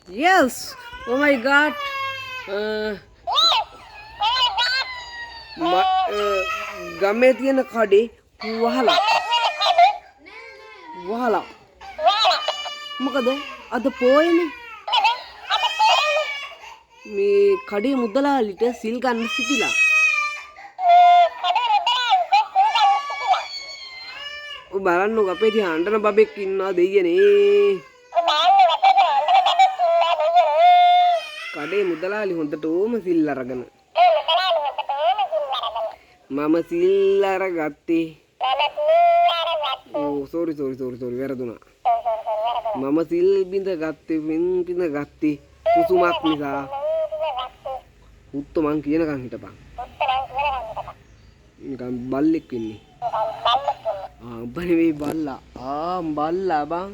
Yes. Oh my God. ගමේ තියෙන කඩේ වහලා මොකද අද පොයනේ මේ කඩේ මුදලාලිට සිල් ගන්න සිටිලා ඔය බලන්නකො අපේ තියා අඬන බබෙක් ඉන්නවා දෙයියනේ කඩේ මුදලාලි හොඳට ඕම සිල් අරගෙන මම සිල් අරගත්තේ ඕ සෝරි වැරදුනා මම සිල් බිඳ ගත්තේ කුසුමක් නිසා උත්ත මං කියනකන් හිටපන් නිකන් බල්ලෙක් වෙන්නේ උඹ නෙවෙයි බල්ලා බල්ලා බං